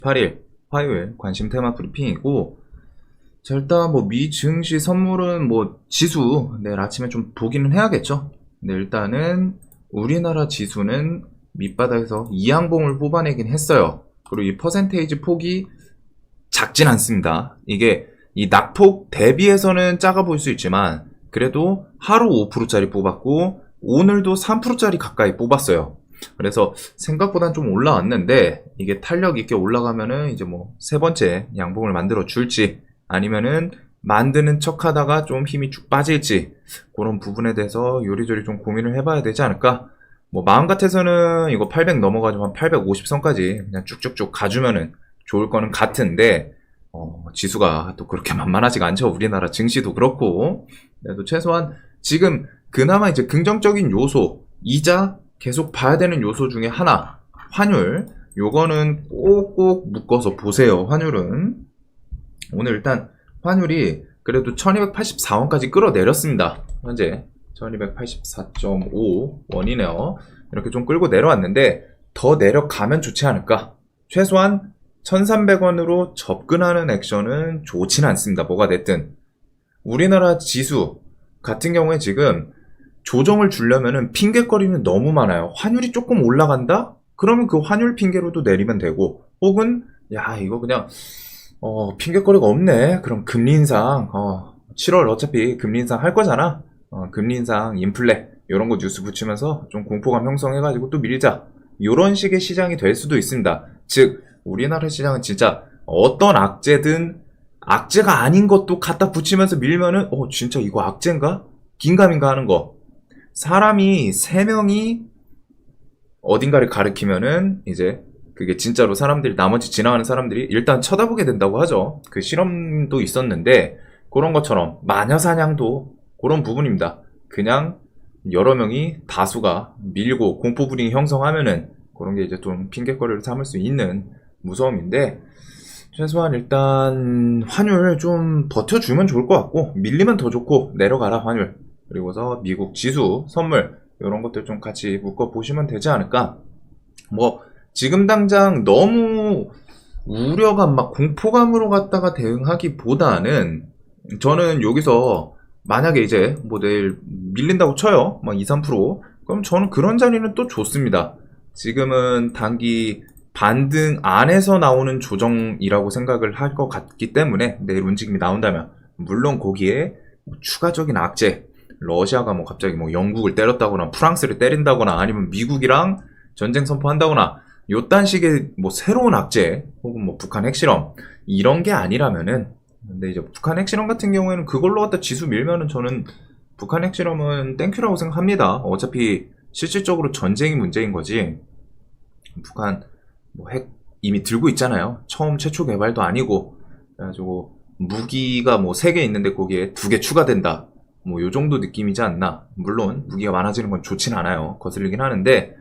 8일 화요일 관심 테마 브리핑이고, 자, 일단 뭐 미 증시 선물은 뭐 지수 내일 아침에 좀 보기는 해야겠죠. 근데 일단은 우리나라 지수는 밑바닥에서 이항봉을 뽑아내긴 했어요. 그리고 이 퍼센테이지 폭이 작진 않습니다. 이게 이 낙폭 대비해서는 작아 보일 수 있지만 그래도 하루 5%짜리 뽑았고 오늘도 3%짜리 가까이 뽑았어요. 그래서 생각보단 좀 올라왔는데, 이게 탄력 있게 올라가면은 이제 뭐 세 번째 양봉을 만들어 줄지 아니면은 만드는 척 하다가 좀 힘이 쭉 빠질지, 그런 부분에 대해서 요리조리 좀 고민을 해봐야 되지 않을까. 뭐 마음 같아서는 이거 800 넘어가지고 한 850선까지 그냥 쭉쭉쭉 가주면은 좋을 거는 같은데, 지수가 또 그렇게 만만하지가 않죠. 우리나라 증시도 그렇고. 그래도 최소한 지금 그나마 이제 긍정적인 요소, 이자 계속 봐야 되는 요소 중에 하나, 환율. 요거는 꼭꼭 묶어서 보세요. 환율은 오늘 일단 환율이 그래도 1284원까지 끌어내렸습니다. 현재 1284.5원이네요. 이렇게 좀 끌고 내려왔는데 더 내려가면 좋지 않을까. 최소한 1300원으로 접근하는 액션은 좋지는 않습니다. 뭐가 됐든. 우리나라 지수 같은 경우에 지금 조정을 주려면은 핑계거리는 너무 많아요. 환율이 조금 올라간다? 그러면 그 환율 핑계로도 내리면 되고, 혹은 야 이거 그냥 핑계거리가 없네. 그럼 금리 인상, 7월 어차피 금리 인상 할 거잖아. 금리 인상, 인플레 이런 거 뉴스 붙이면서 좀 공포감 형성해가지고 또 밀자. 이런 식의 시장이 될 수도 있습니다. 즉 우리나라 시장은 진짜 어떤 악재든 악재가 아닌 것도 갖다 붙이면서 밀면은 진짜 이거 악재인가? 긴가민가 하는 거. 사람이 3명이 어딘가를 가리키면은 이제 그게 진짜로 사람들이, 나머지 지나가는 사람들이 일단 쳐다보게 된다고 하죠. 그 실험도 있었는데 그런 것처럼 마녀사냥도 그런 부분입니다. 그냥 여러 명이 다수가 밀고 공포 분위기 형성하면은 그런 게 이제 좀 핑계거리를 삼을 수 있는 무서움인데, 최소한 일단 환율 좀 버텨주면 좋을 것 같고, 밀리면 더 좋고 내려가라 환율. 그리고서 미국 지수 선물 이런 것들 좀 같이 묶어 보시면 되지 않을까. 뭐 지금 당장 너무 우려감, 막 공포감으로 갖다가 대응하기보다는, 저는 여기서 만약에 이제 뭐 내일 밀린다고 쳐요, 막 2, 3%, 그럼 저는 그런 자리는 또 좋습니다. 지금은 단기 반등 안에서 나오는 조정이라고 생각을 할 것 같기 때문에, 내일 움직임이 나온다면 물론 거기에 뭐 추가적인 악재, 러시아가 뭐 갑자기 뭐 영국을 때렸다거나 프랑스를 때린다거나 아니면 미국이랑 전쟁 선포한다거나 요딴 식의 뭐 새로운 악재, 혹은 뭐 북한 핵실험 이런 게 아니라면은, 근데 이제 북한 핵실험 같은 경우에는 그걸로 갖다 지수 밀면은 저는 북한 핵실험은 땡큐라고 생각합니다. 어차피 실질적으로 전쟁이 문제인 거지, 북한 뭐 핵 이미 들고 있잖아요. 처음 최초 개발도 아니고. 그래가지고 무기가 뭐 3개 있는데 거기에 2개 추가된다, 뭐 요 정도 느낌이지 않나. 물론 무기가 많아지는 건 좋진 않아요. 거슬리긴 하는데,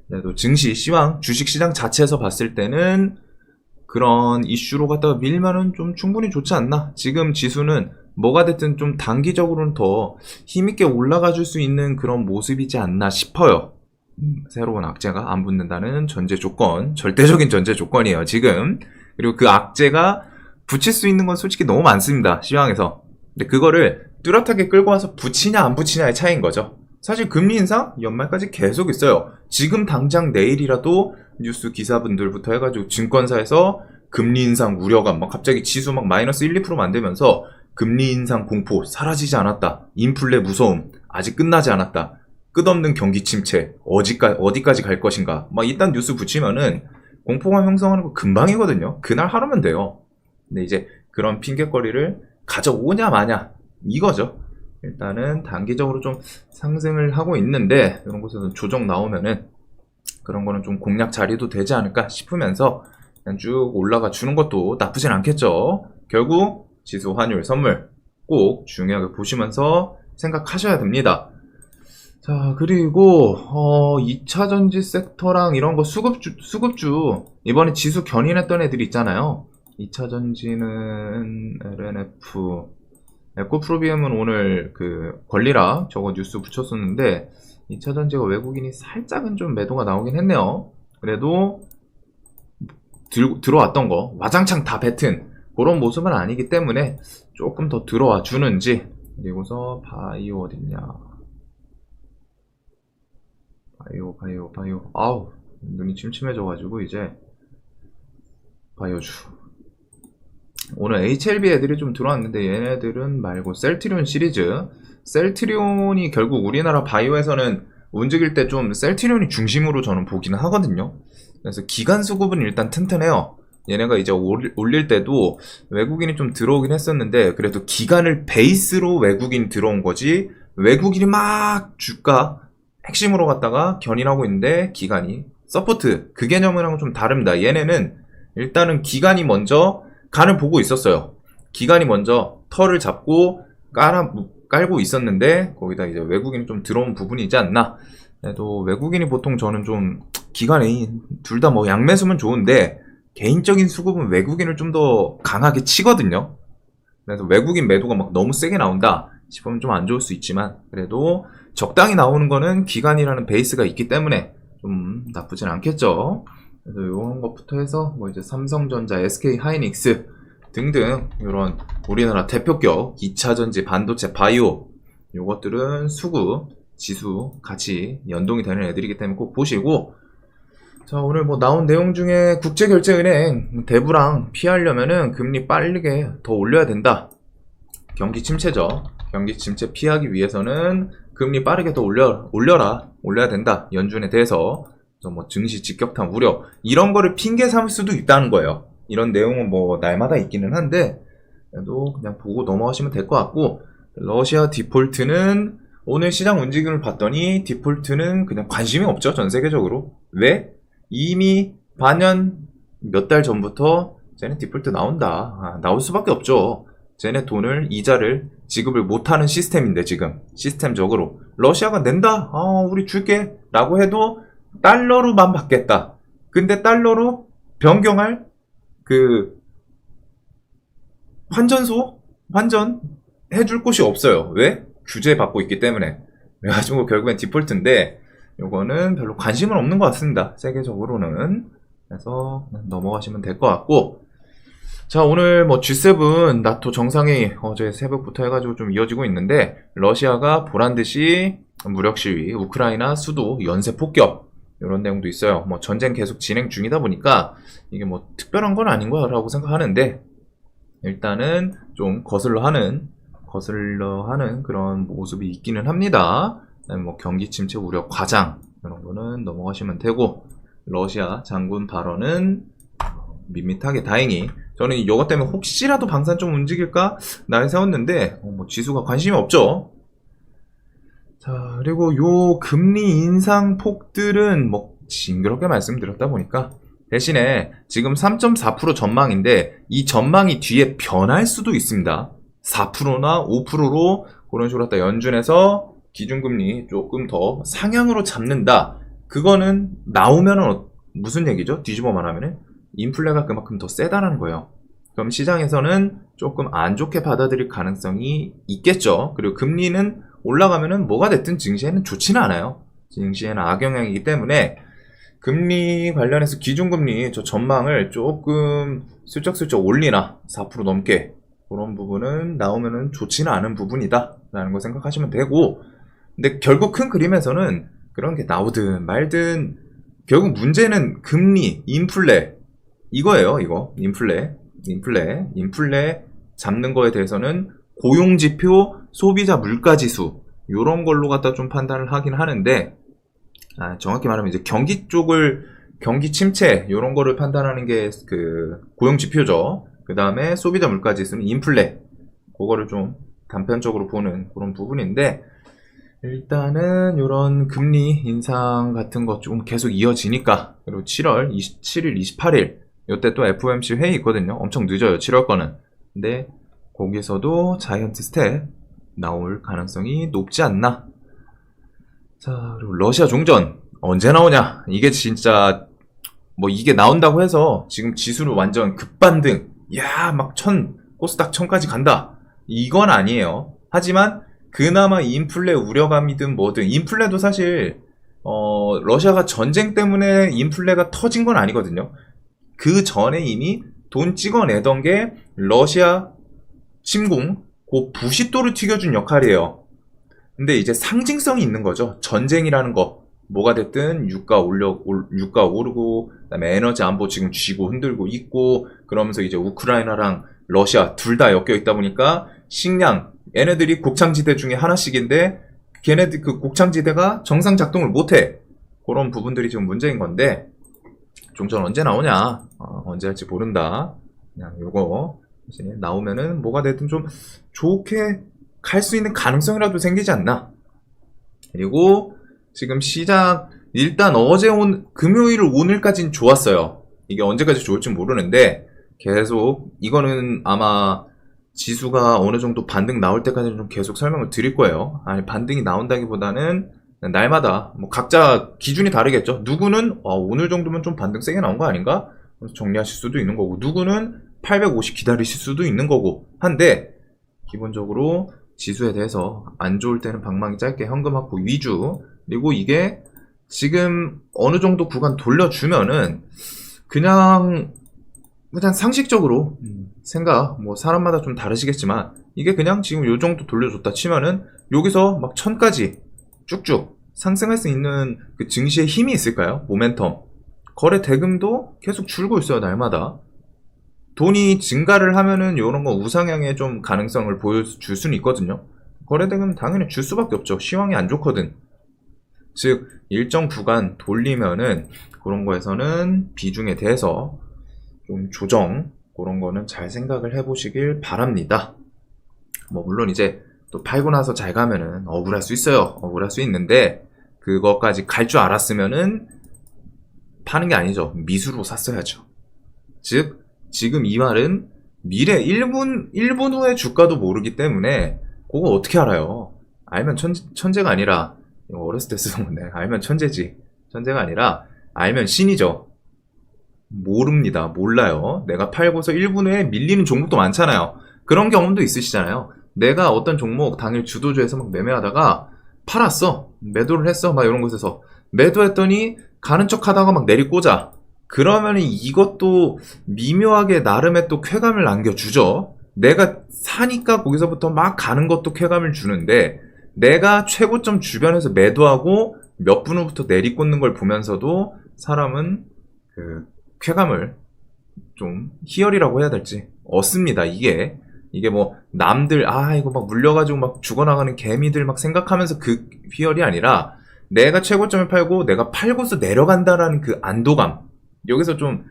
그래도 증시, 시황, 주식시장 자체에서 봤을 때는 그런 이슈로 갖다가 밀면은 좀 충분히 좋지 않나. 지금 지수는 뭐가 됐든 좀 단기적으로는 더 힘있게 올라가 줄 수 있는 그런 모습이지 않나 싶어요. 새로운 악재가 안 붙는다는 전제 조건, 절대적인 전제 조건이에요 지금. 그리고 그 악재가 붙일 수 있는 건 솔직히 너무 많습니다, 시황에서. 근데 그거를 뚜렷하게 끌고 와서 붙이냐 안 붙이냐의 차이인 거죠. 사실 금리 인상 연말까지 계속 있어요. 지금 당장 내일이라도 뉴스 기사분들부터 해가지고 증권사에서 금리 인상 우려감, 막 갑자기 지수 막 마이너스 1, 2% 만들면서 금리 인상 공포 사라지지 않았다, 인플레 무서움 아직 끝나지 않았다, 끝없는 경기 침체 어디까지 갈 것인가, 막 이딴 뉴스 붙이면은 공포감 형성하는 거 금방이거든요. 그날 하루면 돼요. 근데 이제 그런 핑계거리를 가져오냐 마냐 이거죠. 일단은 단기적으로 좀 상승을 하고 있는데, 이런 곳에서 조정 나오면은 그런 거는 좀 공략 자리도 되지 않을까 싶으면서 그냥 쭉 올라가 주는 것도 나쁘진 않겠죠. 결국 지수, 환율, 선물 꼭 중요하게 보시면서 생각하셔야 됩니다. 자, 그리고 2차전지 섹터랑 이런 거 수급주 이번에 지수 견인했던 애들 있잖아요. 2차전지는 LNF, 에코프로비움은 오늘 그 권리락 저거 뉴스 붙였었는데, 2차전지가 외국인이 살짝은 좀 매도가 나오긴 했네요. 그래도 들어왔던 거 와장창 다 뱉은 그런 모습은 아니기 때문에 조금 더 들어와 주는지. 그리고서 바이오 어딨냐. 바이오. 아우, 눈이 침침해져가지고 이제 바이오주. 오늘 HLB 애들이 좀 들어왔는데 얘네들은 말고 셀트리온 시리즈. 셀트리온이 결국 우리나라 바이오에서는 움직일 때 좀 셀트리온이 중심으로 저는 보기는 하거든요. 그래서 기간 수급은 일단 튼튼해요. 얘네가 이제 올릴 때도 외국인이 좀 들어오긴 했었는데 그래도 기간을 베이스로 외국인 들어온 거지, 외국인이 막 주가 핵심으로 갖다가 견인하고 있는데 기간이 서포트, 그 개념이랑은 좀 다릅니다. 얘네는 일단은 기간이 먼저 간을 보고 있었어요. 기간이 먼저 털을 잡고 깔고 있었는데 거기다 이제 외국인이 좀 들어온 부분이지 않나. 그래도 외국인이 보통 저는 좀 기간이 둘 다 뭐 양매수면 좋은데 개인적인 수급은 외국인을 좀 더 강하게 치거든요. 그래서 외국인 매도가 막 너무 세게 나온다 싶으면 좀 안 좋을 수 있지만 그래도 적당히 나오는 거는 기간이라는 베이스가 있기 때문에 좀 나쁘진 않겠죠. 그래서 이런 것부터 해서 뭐 이제 삼성전자, SK 하이닉스 등등 이런 우리나라 대표격 2차전지, 반도체, 바이오 요것들은 수급, 지수 같이 연동이 되는 애들이기 때문에 꼭 보시고. 자, 오늘 뭐 나온 내용 중에 국제결제은행 대부랑 피하려면은 금리 빠르게 더 올려야 된다. 경기 침체죠. 경기 침체 피하기 위해서는 금리 빠르게 더 올려야 된다. 연준에 대해서 뭐 증시 직격탄 우려 이런 거를 핑계 삼을 수도 있다는 거예요. 이런 내용은 뭐 날마다 있기는 한데 그래도 그냥 보고 넘어가시면 될 것 같고. 러시아 디폴트는 오늘 시장 움직임을 봤더니 디폴트는 그냥 관심이 없죠. 전 세계적으로. 왜? 이미 반년 몇 달 전부터 쟤네 디폴트 나온다. 나올 수밖에 없죠. 쟤네 돈을, 이자를 지급을 못하는 시스템인데 지금 시스템적으로 러시아가 낸다, 우리 줄게 라고 해도 달러로만 받겠다. 근데 달러로 변경할 그 환전 해줄 곳이 없어요. 왜? 규제 받고 있기 때문에. 그래가지고 결국엔 디폴트인데 요거는 별로 관심은 없는 것 같습니다. 세계적으로는. 그래서 넘어가시면 될 것 같고. 자, 오늘 뭐 G7 나토 정상회의 어제 새벽부터 해가지고 좀 이어지고 있는데 러시아가 보란듯이 무력 시위, 우크라이나 수도 연쇄 폭격 이런 내용도 있어요. 뭐 전쟁 계속 진행 중이다 보니까 이게 뭐 특별한 건 아닌 거라고 생각하는데 일단은 좀 거슬러 하는 그런 모습이 있기는 합니다. 뭐 경기 침체 우려 과장 이런 거는 넘어가시면 되고, 러시아 장군 발언은 밋밋하게 다행히 저는 이거 때문에 혹시라도 방산 좀 움직일까 날 세웠는데 뭐 지수가 관심이 없죠. 자, 그리고 요 금리 인상 폭들은 뭐 징그럽게 말씀드렸다 보니까 대신에 지금 3.4% 전망인데 이 전망이 뒤에 변할 수도 있습니다. 4%나 5%로 그런 식으로 갖다 연준에서 기준금리 조금 더 상향으로 잡는다. 그거는 나오면은 무슨 얘기죠? 뒤집어 말하면은 인플레가 그만큼 더 세다라는 거예요. 그럼 시장에서는 조금 안 좋게 받아들일 가능성이 있겠죠. 그리고 금리는 올라가면은 뭐가 됐든 증시에는 좋지는 않아요. 증시에는 악영향이기 때문에 금리 관련해서 기준금리 저 전망을 조금 슬쩍슬쩍 올리나 4% 넘게 그런 부분은 나오면은 좋지는 않은 부분이다 라는 거 생각하시면 되고, 근데 결국 큰 그림에서는 그런 게 나오든 말든 결국 문제는 금리, 인플레 이거예요. 이거 인플레 잡는 거에 대해서는 고용지표, 소비자 물가지수 요런 걸로 갖다 좀 판단을 하긴 하는데, 정확히 말하면 이제 경기 침체 요런 거를 판단하는 게 그 고용지표죠. 그 다음에 소비자 물가지수는 인플레, 그거를 좀 단편적으로 보는 그런 부분인데, 일단은 이런 금리 인상 같은 거 좀 계속 이어지니까, 그리고 7월 27일, 28일 이때 또 FOMC 회의 있거든요. 엄청 늦어요, 7월 거는. 근데 거기서도 자이언트 스텝 나올 가능성이 높지 않나. 자, 그리고 러시아 종전 언제 나오냐. 이게 진짜 뭐 이게 나온다고 해서 지금 지수를 완전 급반등, 야 막 코스닥 1000까지 간다, 이건 아니에요. 하지만 그나마 인플레 우려감이든 뭐든, 인플레도 사실 러시아가 전쟁 때문에 인플레가 터진 건 아니거든요. 그 전에 이미 돈 찍어내던 게 러시아 침공, 그 부싯돌을 튀겨준 역할이에요. 근데 이제 상징성이 있는 거죠. 전쟁이라는 거. 뭐가 됐든 유가 오르고, 그다음에 에너지 안보 지금 쥐고 흔들고 있고, 그러면서 이제 우크라이나랑 러시아 둘 다 엮여 있다 보니까 식량, 얘네들이 곡창지대 중에 하나씩인데, 걔네들 그 곡창지대가 정상 작동을 못해. 그런 부분들이 지금 문제인 건데, 종전 언제 나오냐? 언제 할지 모른다. 그냥 요거 이제 나오면은 뭐가 됐든 좀 좋게 갈 수 있는 가능성이라도 생기지 않나. 그리고 지금 시장 일단 어제 금요일 오늘까지는 좋았어요. 이게 언제까지 좋을지 모르는데 계속 이거는 아마 지수가 어느 정도 반등 나올 때까지는 좀 계속 설명을 드릴 거예요. 아니 반등이 나온다기보다는 날마다 뭐 각자 기준이 다르겠죠. 누구는 오늘 정도면 좀 반등 세게 나온 거 아닌가? 정리하실 수도 있는 거고, 누구는 850 기다리실 수도 있는 거고 한데, 기본적으로 지수에 대해서 안 좋을 때는 방망이 짧게 현금 확보 위주, 그리고 이게 지금 어느 정도 구간 돌려주면은 그냥 상식적으로 생각, 뭐 사람마다 좀 다르시겠지만 이게 그냥 지금 요 정도 돌려줬다 치면은 여기서 막 1000까지 쭉쭉 상승할 수 있는 그 증시의 힘이 있을까요? 모멘텀. 거래 대금도 계속 줄고 있어요, 날마다. 돈이 증가를 하면은 이런 거 우상향의 좀 가능성을 보여줄 수는 있거든요. 거래 대금 당연히 줄 수밖에 없죠. 시황이 안 좋거든. 즉, 일정 구간 돌리면은 그런 거에서는 비중에 대해서 좀 조정, 그런 거는 잘 생각을 해보시길 바랍니다. 뭐, 물론 이제 또 팔고 나서 잘 가면은 억울할 수 있어요. 억울할 수 있는데, 그것까지 갈 줄 알았으면은 파는 게 아니죠. 미수로 샀어야죠. 즉, 지금 이 말은 미래 1분 후의 주가도 모르기 때문에 그거 어떻게 알아요? 알면 천재가 아니라, 이거 어렸을 때 쓰던 건데, 알면 천재지. 천재가 아니라 알면 신이죠. 모릅니다. 몰라요. 내가 팔고서 1분 후에 밀리는 종목도 많잖아요. 그런 경험도 있으시잖아요. 내가 어떤 종목 당일 주도주에서 막 매매하다가 팔았어. 매도를 했어. 막 이런 곳에서 매도했더니 가는 척 하다가 막 내리꽂아. 그러면 이것도 미묘하게 나름의 또 쾌감을 안겨주죠. 내가 사니까 거기서부터 막 가는 것도 쾌감을 주는데, 내가 최고점 주변에서 매도하고 몇 분 후부터 내리꽂는 걸 보면서도 사람은 그 쾌감을 좀 희열이라고 해야 될지 얻습니다. 이게 뭐 남들 이거 막 물려가지고 막 죽어나가는 개미들 막 생각하면서 그 희열이 아니라, 내가 최고점을 팔고 내가 팔고서 내려간다라는 그 안도감. 여기서 좀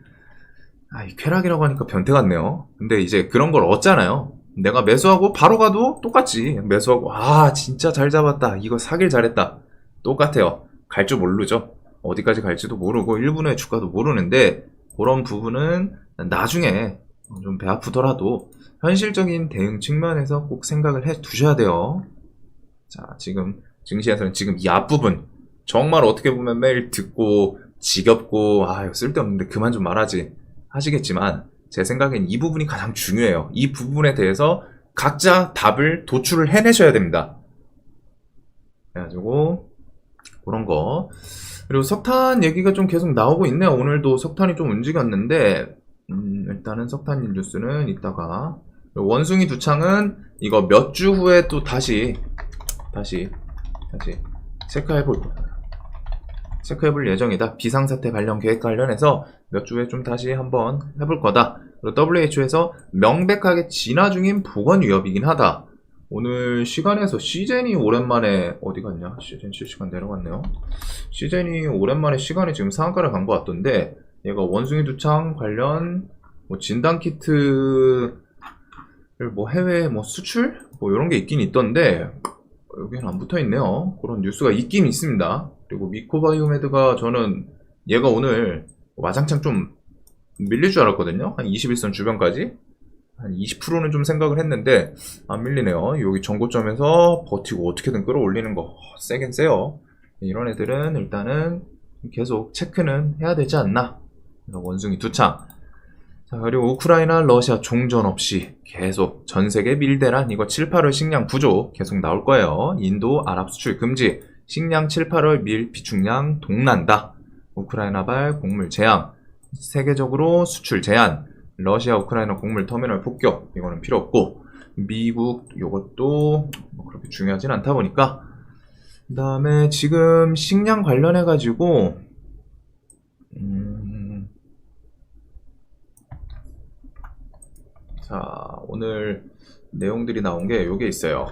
이 쾌락이라고 하니까 변태 같네요. 근데 이제 그런 걸 얻잖아요. 내가 매수하고 바로 가도 똑같지. 매수하고 진짜 잘 잡았다, 이거 사길 잘했다, 똑같아요. 갈 줄 모르죠. 어디까지 갈지도 모르고 1분의 주가도 모르는데, 그런 부분은 나중에 좀 배 아프더라도 현실적인 대응 측면에서 꼭 생각을 해 두셔야 돼요. 자, 지금 증시에서는 지금 이 앞부분 정말 어떻게 보면 매일 듣고 지겹고 이거 쓸데없는데 그만 좀 말하지 하시겠지만, 제 생각엔 이 부분이 가장 중요해요. 이 부분에 대해서 각자 답을 도출을 해내셔야 됩니다. 그래가지고 그런 거. 그리고 석탄 얘기가 좀 계속 나오고 있네요. 오늘도 석탄이 좀 움직였는데, 일단은 석탄 뉴스는 이따가. 원숭이 두창은 이거 몇 주 후에 또 다시 체크해볼 예정이다. 비상사태 관련 계획 관련해서 몇 주에 좀 다시 한번 해볼 거다. 그리고 WHO에서 명백하게 진화 중인 보건 위협이긴 하다. 오늘 시간에서 시젠이 오랜만에 어디 갔냐? 시젠 실시간 내려갔네요. 시젠이 오랜만에 시간에 지금 상한가를 간 것 같던데, 얘가 원숭이 두창 관련 뭐 진단 키트를 뭐 해외 뭐 수출 뭐 이런 게 있긴 있던데, 여기는 안 붙어 있네요. 그런 뉴스가 있긴 있습니다. 그리고 미코바이오메드가, 저는 얘가 오늘 와장창 좀 밀릴 줄 알았거든요. 한 21선 주변까지 한 20%는 좀 생각을 했는데 안 밀리네요. 여기 전고점에서 버티고 어떻게든 끌어올리는 거 세긴 세요. 이런 애들은 일단은 계속 체크는 해야 되지 않나. 원숭이 두창. 자, 그리고 우크라이나 러시아 종전 없이 계속 전세계 밀대란, 이거 7, 8월 식량 부족 계속 나올 거예요. 인도 아랍 수출 금지, 식량 7, 8월 밀 비축량 동난다, 우크라이나발 곡물 재앙. 세계적으로 수출 제한, 러시아 우크라이나 곡물 터미널 폭격 이거는 필요 없고, 미국 요것도 뭐 그렇게 중요하진 않다 보니까. 그 다음에 지금 식량 관련해 가지고 자, 오늘 내용들이 나온 게 요게 있어요.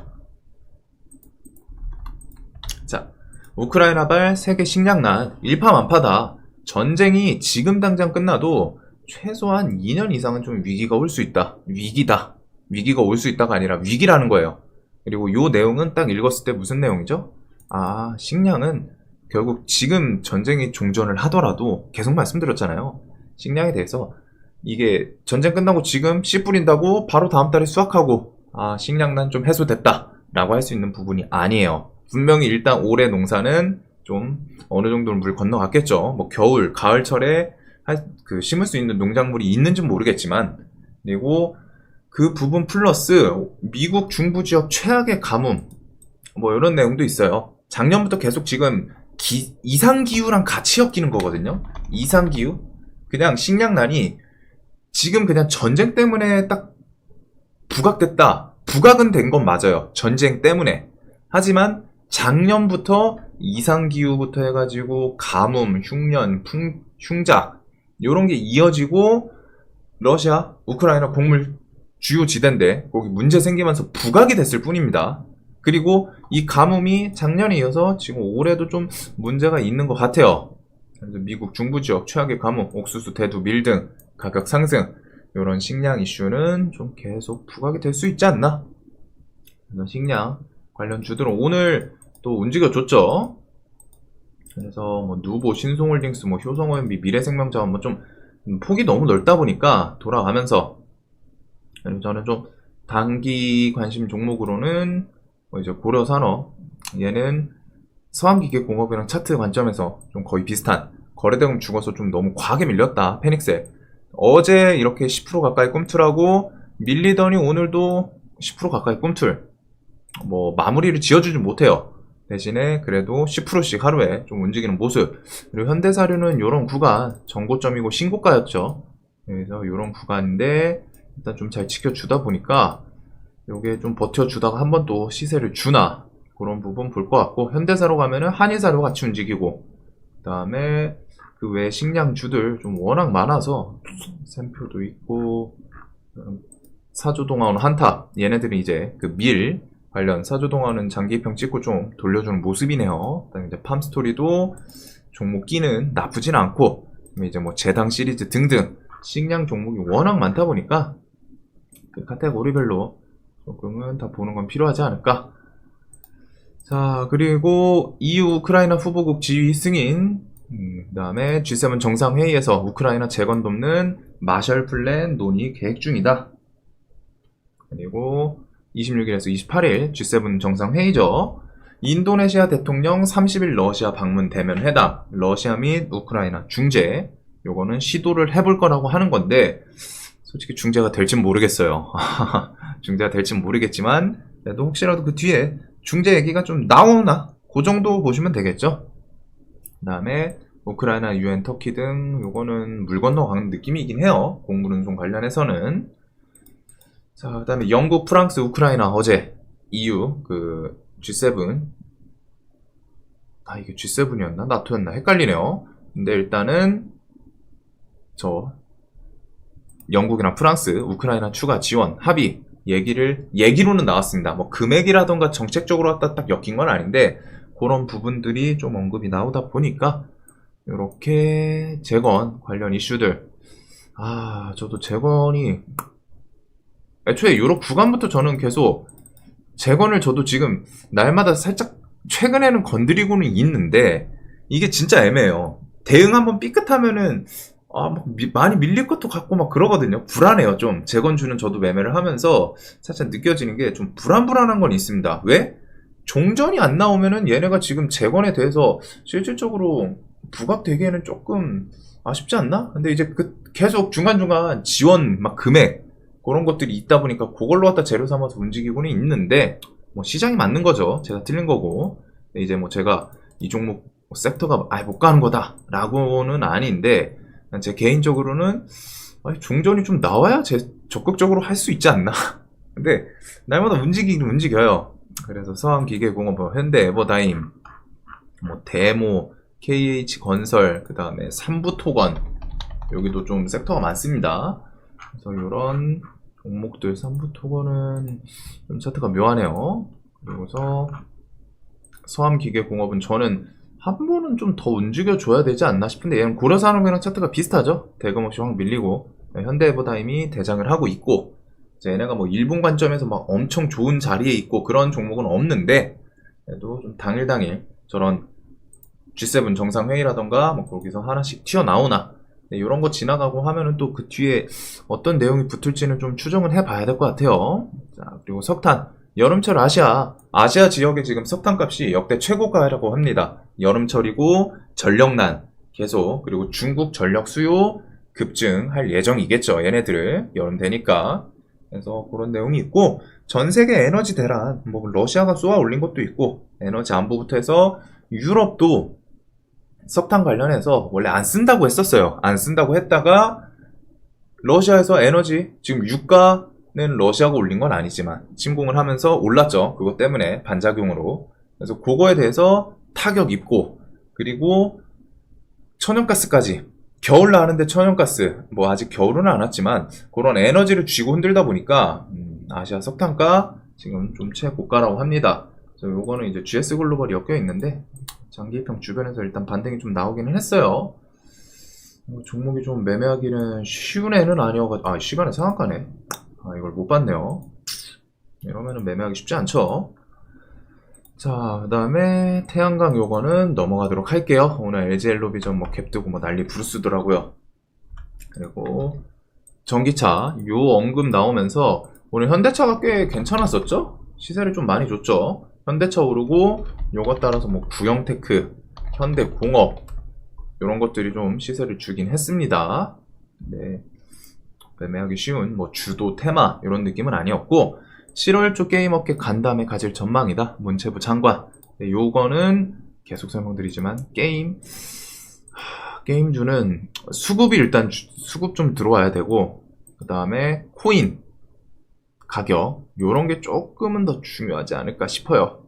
자, 우크라이나발 세계 식량난 일파만파다. 전쟁이 지금 당장 끝나도 최소한 2년 이상은 좀 위기가 올 수 있다. 위기다. 위기가 올 수 있다가 아니라 위기라는 거예요. 그리고 요 내용은 딱 읽었을 때 무슨 내용이죠? 아, 식량은 결국 지금 전쟁이 종전을 하더라도 계속 말씀드렸잖아요. 식량에 대해서 이게 전쟁 끝나고 지금 씨 뿌린다고 바로 다음 달에 수확하고 식량난 좀 해소됐다 라고 할 수 있는 부분이 아니에요. 분명히 일단 올해 농사는 좀 어느 정도는 물 건너갔겠죠. 뭐 겨울, 가을철에 심을 수 있는 농작물이 있는지는 모르겠지만, 그리고 그 부분 플러스 미국 중부 지역 최악의 가뭄 뭐 이런 내용도 있어요. 작년부터 계속 지금 이상기후랑 같이 엮이는 거거든요. 이상기후? 그냥 식량난이 지금 그냥 전쟁 때문에 딱 부각됐다. 부각은 된 건 맞아요. 전쟁 때문에. 하지만 작년부터 이상기후부터 해가지고 가뭄, 흉년, 흉작 이런 게 이어지고 러시아, 우크라이나 곡물 주요 지대인데 거기 문제 생기면서 부각이 됐을 뿐입니다. 그리고 이 가뭄이 작년에 이어서 지금 올해도 좀 문제가 있는 것 같아요. 그래서 미국 중부 지역 최악의 가뭄, 옥수수, 대두, 밀 등 가격 상승 이런 식량 이슈는 좀 계속 부각이 될 수 있지 않나? 그래서 식량 관련 주들은 오늘 또 움직여줬죠. 그래서 뭐 누보, 신송홀딩스, 뭐 효성OMB, 미래생명자원 뭐 좀 폭이 너무 넓다 보니까 돌아가면서, 그리고 저는 좀 단기 관심 종목으로는 뭐 이제 고려산업, 얘는 서한기계공업이랑 차트 관점에서 좀 거의 비슷한, 거래대금 죽어서 좀 너무 과하게 밀렸다. 페닉셀 어제 이렇게 10% 가까이 꿈틀하고 밀리더니 오늘도 10% 가까이 꿈틀, 뭐 마무리를 지어주지 못해요. 대신에 그래도 10%씩 하루에 좀 움직이는 모습. 그리고 현대사료는 이런 구간 정고점이고 신고가였죠. 그래서 이런 구간인데 일단 좀 잘 지켜주다 보니까 요게 좀 버텨주다가 한 번 또 시세를 주나 그런 부분 볼 것 같고, 현대사로 가면은 한일사료 같이 움직이고, 그 다음에 그 외 식량주들 좀 워낙 많아서 샘표도 있고, 사조동아원, 한타 얘네들은 이제 그 밀 관련 사조동아원은 장기평 찍고 좀 돌려주는 모습이네요. 그다음에 이제 팜스토리도 종목 끼는 나쁘진 않고, 이제 뭐 재당 시리즈 등등 식량 종목이 워낙 많다 보니까 그 카테고리별로 조금은 다 보는 건 필요하지 않을까. 자, 그리고 EU 우크라이나 후보국 지휘 승인, 그 다음에 G7 정상회의에서 우크라이나 재건 돕는 마셜 플랜 논의 계획 중이다. 그리고 26일에서 28일 G7 정상회의죠. 인도네시아 대통령 30일 러시아 방문 대면 회담, 러시아 및 우크라이나 중재, 요거는 시도를 해볼 거라고 하는 건데 솔직히 중재가 될진 모르겠어요. 중재가 될진 모르겠지만 그래도 혹시라도 그 뒤에 중재 얘기가 좀 나오나 그 정도 보시면 되겠죠. 그 다음에 우크라이나, UN, 터키 등 요거는 물 건너가는 느낌이긴 해요. 곡물 운송 관련해서는. 자, 그 다음에 영국, 프랑스, 우크라이나 어제 EU 그 G7, 이게 G7이었나? 나토였나? 헷갈리네요. 근데 일단은 저 영국이랑 프랑스, 우크라이나 추가 지원 합의 얘기로는 나왔습니다. 뭐 금액이라던가 정책적으로 갖다 딱 엮인 건 아닌데 그런 부분들이 좀 언급이 나오다 보니까 이렇게 재건 관련 이슈들, 저도 재건이 애초에 유럽 구간부터 저는 계속 재건을 저도 지금 날마다 살짝 최근에는 건드리고는 있는데 이게 진짜 애매해요. 대응 한번 삐끗하면은 많이 밀릴 것도 같고 막 그러거든요. 불안해요. 좀 재건주는 저도 매매를 하면서 살짝 느껴지는 게 좀 불안한 건 있습니다. 왜? 종전이 안 나오면은 얘네가 지금 재건에 대해서 실질적으로 부각되기에는 조금 아쉽지 않나? 근데 이제 계속 중간중간 지원 막 금액 그런 것들이 있다 보니까 그걸로 갖다 재료 삼아서 움직이고는 있는데 뭐 시장이 맞는 거죠. 제가 틀린 거고. 이제 뭐 제가 이 종목 섹터가 못 가는 거다 라고는 아닌데 제 개인적으로는 종전이 좀 나와야 적극적으로 할 수 있지 않나. 근데 날마다 움직이긴 움직여요. 그래서 서한기계공업, 현대에버다임, 뭐 대모, KH건설, 그 다음에 삼부토건, 여기도 좀 섹터가 많습니다. 그래서 이런 종목들, 삼부토건은 좀 차트가 묘하네요. 그리고서 서암기계공업은 저는 한 번은 좀 더 움직여줘야 되지 않나 싶은데, 얘는 고려산업이랑 차트가 비슷하죠. 대금 없이 확 밀리고, 현대에버다임이 대장을 하고 있고, 얘네가 뭐 일본 관점에서 막 엄청 좋은 자리에 있고 그런 종목은 없는데, 그래도 좀 당일 저런 G7 정상회의라던가 뭐 거기서 하나씩 튀어나오나, 이런 거 지나가고 하면은 또 그 뒤에 어떤 내용이 붙을지는 좀 추정을 해봐야 될 것 같아요. 자, 그리고 석탄, 여름철 아시아 지역에 지금 석탄 값이 역대 최고가라고 합니다. 여름철이고 전력난 계속, 그리고 중국 전력 수요 급증할 예정이겠죠. 얘네들 여름 되니까. 그래서 그런 내용이 있고, 전 세계 에너지 대란, 뭐 러시아가 쏘아 올린 것도 있고, 에너지 안보부터 해서 유럽도 석탄 관련해서 원래 안 쓴다고 했었어요. 안 쓴다고 했다가 러시아에서 에너지, 지금 유가는 러시아가 올린 건 아니지만 침공을 하면서 올랐죠. 그것 때문에 반작용으로. 그래서 그거에 대해서 타격 입고, 그리고 천연가스까지, 겨울 나는데 천연가스, 뭐 아직 겨울은 안 왔지만 그런 에너지를 쥐고 흔들다 보니까 아시아 석탄가 지금 좀 최고가라고 합니다. 그래서 요거는 이제 GS 글로벌이 엮여 있는데 장기평 주변에서 일단 반등이 좀 나오기는 했어요. 종목이 좀 매매하기는 쉬운 애는 아니어가지고, 시간에 상한가네. 이걸 못 봤네요. 이러면은 매매하기 쉽지 않죠. 자, 그 다음에 태양광 요거는 넘어가도록 할게요. 오늘 LG엘로비전 뭐 갭 뜨고 뭐 난리 부르스더라고요. 그리고 전기차 요 언급 나오면서 오늘 현대차가 꽤 괜찮았었죠? 시세를 좀 많이 줬죠. 현대차 오르고, 요거 따라서 뭐 구형테크, 현대공업 요런 것들이 좀 시세를 주긴 했습니다. 네, 매매하기 쉬운 뭐 주도 테마 이런 느낌은 아니었고, 7월 초 게임업계 간담회 가질 전망이다. 문체부 장관. 네, 요거는 계속 설명드리지만 게임주는 수급이 일단 수급 좀 들어와야 되고, 그 다음에 코인 가격 요런 게 조금은 더 중요하지 않을까 싶어요.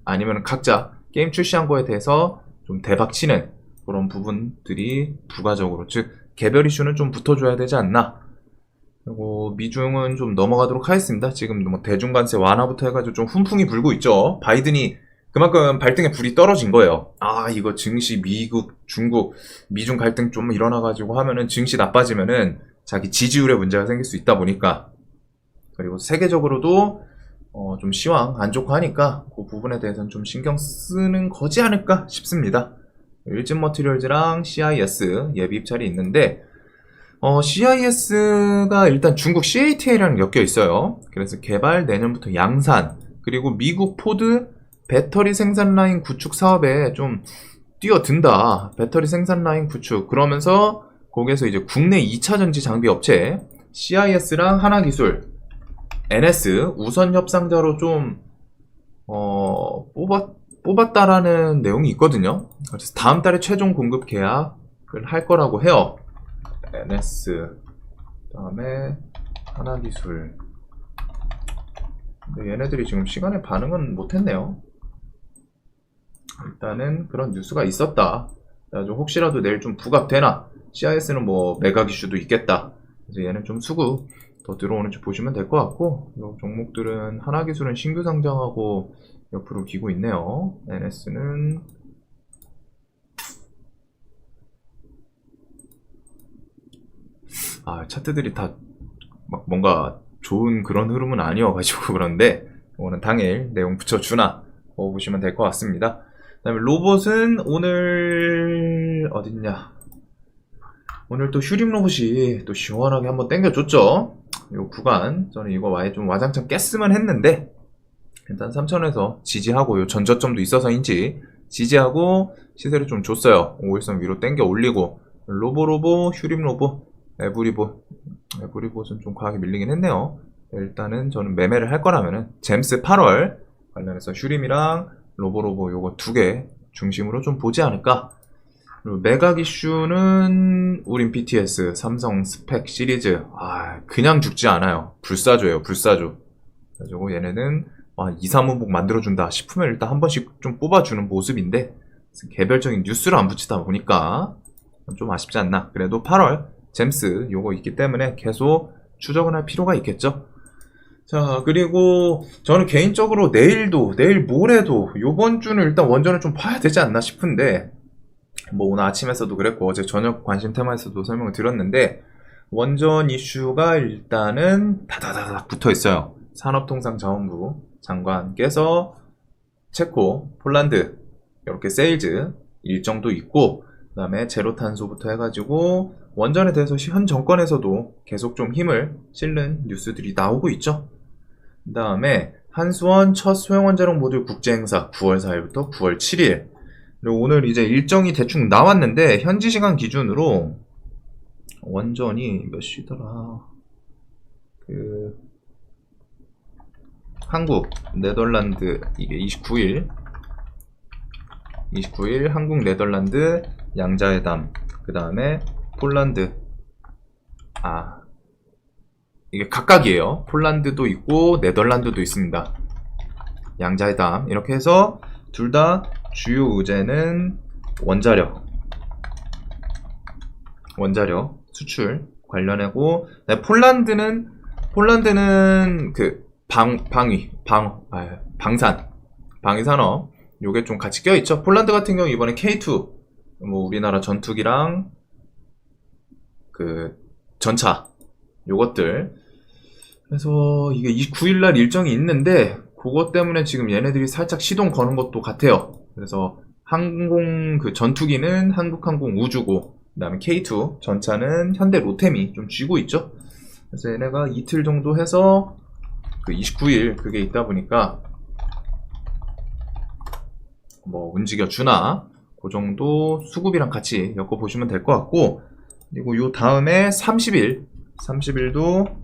아니면 각자 게임 출시한 거에 대해서 좀 대박 치는 그런 부분들이 부가적으로, 즉 개별 이슈는 좀 붙어줘야 되지 않나. 그리고 미중은 좀 넘어가도록 하겠습니다. 지금 뭐 대중관세 완화부터 해가지고 좀 훈풍이 불고 있죠. 바이든이 그만큼 발등에 불이 떨어진 거예요. 이거 증시 미국, 중국, 미중 갈등 좀 일어나가지고 하면은 증시 나빠지면은 자기 지지율에 문제가 생길 수 있다 보니까, 그리고 세계적으로도 좀 시황 안 좋고 하니까 그 부분에 대해서는 좀 신경 쓰는 거지 않을까 싶습니다. 일진머티리얼즈랑 CIS 예비 입찰이 있는데, CIS가 일단 중국 CATL이랑 엮여 있어요. 그래서 개발 내년부터 양산, 그리고 미국 포드 배터리 생산 라인 구축 사업에 좀 뛰어든다. 배터리 생산 라인 구축. 그러면서 거기에서 이제 국내 2차 전지 장비 업체 CIS랑 하나기술, NS 우선 협상자로 좀 뽑았다라는 내용이 있거든요. 그래서 다음 달에 최종 공급 계약을 할 거라고 해요. NS, 그다음에 하나기술. 근데 얘네들이 지금 시간에 반응은 못했네요. 일단은 그런 뉴스가 있었다. 그래가지고 혹시라도 내일 좀 부각되나, CIS는 뭐 매각 이슈도 있겠다. 그래서 얘는 좀 수급 더 들어오는지 보시면 될 것 같고, 이 종목들은 하나기술은 신규 상장하고 옆으로 기고 있네요. NS는 차트들이 다 막 뭔가 좋은 그런 흐름은 아니어가지고 그런데, 이거는 당일 내용 붙여주나 보시면 될 것 같습니다. 그 다음에 로봇은 오늘 어딨냐, 오늘 또 휴림 로봇이 또 시원하게 한번 땡겨줬죠. 이 구간 저는 이거 아예 좀 와장창 깼으면 했는데, 일단 3천에서 지지하고, 요 전저점도 있어서인지 지지하고 시세를 좀 줬어요. 5일선 위로 땡겨 올리고, 로보로보, 휴림 로보, 에브리봇은 좀 과하게 밀리긴 했네요. 일단은 저는 매매를 할 거라면은 잼스 8월 관련해서 휴림이랑 로보로보 요거 두 개 중심으로 좀 보지 않을까. 그리고 매각 이슈는 우린 BTS, 삼성 스펙 시리즈. 그냥 죽지 않아요. 불사조예요, 불사조. 그래가지고 얘네는 2, 3원복 만들어준다 싶으면 일단 한 번씩 좀 뽑아주는 모습인데, 개별적인 뉴스를 안 붙이다 보니까 좀 아쉽지 않나. 그래도 8월 잼스 요거 있기 때문에 계속 추적은 할 필요가 있겠죠. 자, 그리고 저는 개인적으로 내일 모레도 요번 주는 일단 원전을 좀 봐야 되지 않나 싶은데, 뭐 오늘 아침에서도 그랬고 어제 저녁 관심 테마에서도 설명을 드렸는데, 원전 이슈가 일단은 다다다닥 붙어 있어요. 산업통상자원부 장관께서 체코, 폴란드 이렇게 세일즈 일정도 있고, 그 다음에 제로탄소부터 해가지고 원전에 대해서 현 정권에서도 계속 좀 힘을 실는 뉴스들이 나오고 있죠. 그 다음에 한수원 첫 소형원자력 모듈 국제행사 9월 4일부터 9월 7일. 그리고 오늘 이제 일정이 대충 나왔는데, 현지 시간 기준으로 원전이 몇 시더라? 한국, 네덜란드 이게 29일 한국, 네덜란드 양자회담, 그 다음에 폴란드, 이게 각각이에요. 폴란드도 있고 네덜란드도 있습니다. 양자회담 이렇게 해서 둘 다 주요 의제는 원자력 수출 관련하고, 폴란드는 그 방위산업 요게 좀 같이 껴있죠. 폴란드 같은 경우 이번에 K2 뭐 우리나라 전투기랑 그 전차 요것들, 그래서 이게 29일날 일정이 있는데 그것 때문에 지금 얘네들이 살짝 시동 거는 것도 같아요. 그래서 항공 그 전투기는 한국항공우주고, 그 다음에 K2 전차는 현대 로템이 좀 쥐고 있죠. 그래서 얘네가 이틀 정도 해서 그 29일 그게 있다 보니까 뭐 움직여 주나 그 정도 수급이랑 같이 엮어 보시면 될 것 같고, 그리고 요 다음에 30일도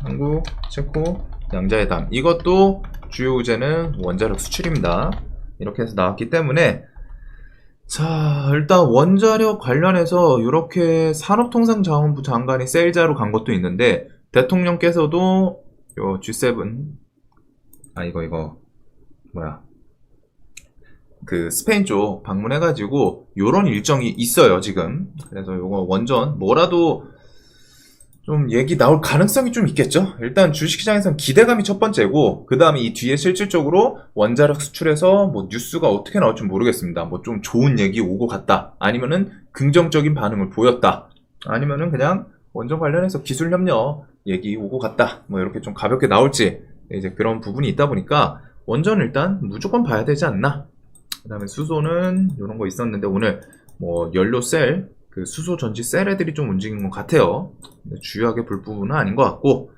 한국, 체코, 양자회담, 이것도 주요 의제는 원자력 수출입니다. 이렇게 해서 나왔기 때문에, 자, 일단 원자력 관련해서 이렇게 산업통상자원부 장관이 세일자로 간 것도 있는데, 대통령께서도 요 G7 그 스페인 쪽 방문해가지고 요런 일정이 있어요 지금. 그래서 요거 원전 뭐라도 좀 얘기 나올 가능성이 좀 있겠죠. 일단 주식시장에서는 기대감이 첫 번째고, 그 다음에 이 뒤에 실질적으로 원자력 수출에서 뭐 뉴스가 어떻게 나올지 모르겠습니다. 뭐 좀 좋은 얘기 오고 갔다, 아니면은 긍정적인 반응을 보였다, 아니면은 그냥 원전 관련해서 기술 협력 얘기 오고 갔다, 뭐 이렇게 좀 가볍게 나올지, 이제 그런 부분이 있다 보니까 원전 일단 무조건 봐야 되지 않나. 그 다음에 수소는 이런 거 있었는데, 오늘 뭐 연료 셀, 그 수소 전지 셀 애들이 좀 움직인 것 같아요. 주요하게 볼 부분은 아닌 것 같고,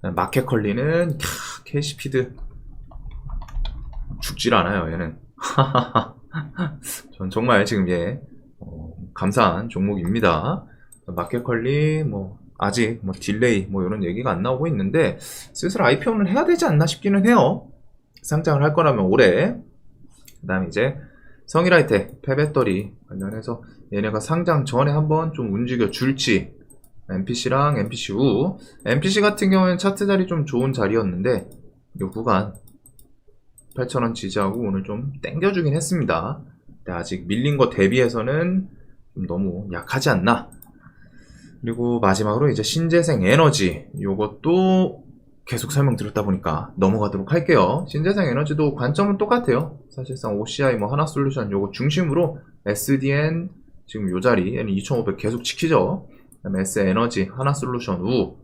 마켓컬리는 캐시피드 죽질 않아요 얘는. 전 정말 지금 감사한 종목입니다. 마켓컬리 뭐 아직 뭐 딜레이 뭐 이런 얘기가 안 나오고 있는데, 슬슬 IPO는 해야 되지 않나 싶기는 해요. 상장을 할 거라면 올해. 그 다음에 이제 성일하이텍 폐배터리 관련해서 얘네가 상장 전에 한번 좀 움직여 줄지, MPC랑 MPC 후, MPC 같은 경우에는 차트 자리 좀 좋은 자리였는데 이 구간 8,000원 지지하고 오늘 좀 땡겨주긴 했습니다. 근데 아직 밀린 거 대비해서는 좀 너무 약하지 않나. 그리고 마지막으로 이제 신재생 에너지, 요것도 계속 설명드렸다 보니까 넘어가도록 할게요. 신재생 에너지도 관점은 똑같아요. 사실상 OCI 뭐 하나솔루션 요거 중심으로 SDN 지금 요 자리 얘는 2,500 계속 지키죠. 그다음에 S에너지 하나솔루션 우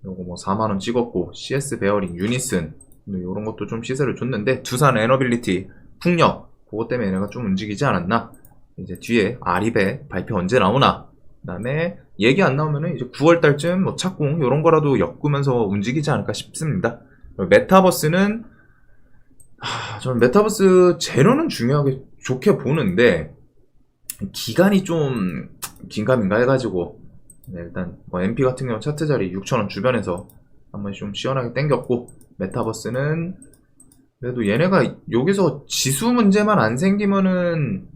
요거 뭐 4만원 찍었고, CS 베어링 유니슨 요런 것도 좀 시세를 줬는데, 두산 에너빌리티 풍력 그것 때문에 얘네가 좀 움직이지 않았나. 이제 뒤에 아리배 발표 언제 나오나, 그 다음에 얘기 안 나오면은 이제 9월달쯤 뭐 착공 요런 거라도 엮으면서 움직이지 않을까 싶습니다. 메타버스는 저는 메타버스 재료는 중요하게 좋게 보는데 기간이 좀 긴가민가 해가지고, 일단 뭐 MP 같은 경우 차트 자리 6,000원 주변에서 한번 좀 시원하게 땡겼고, 메타버스는 그래도 얘네가 여기서 지수 문제만 안 생기면은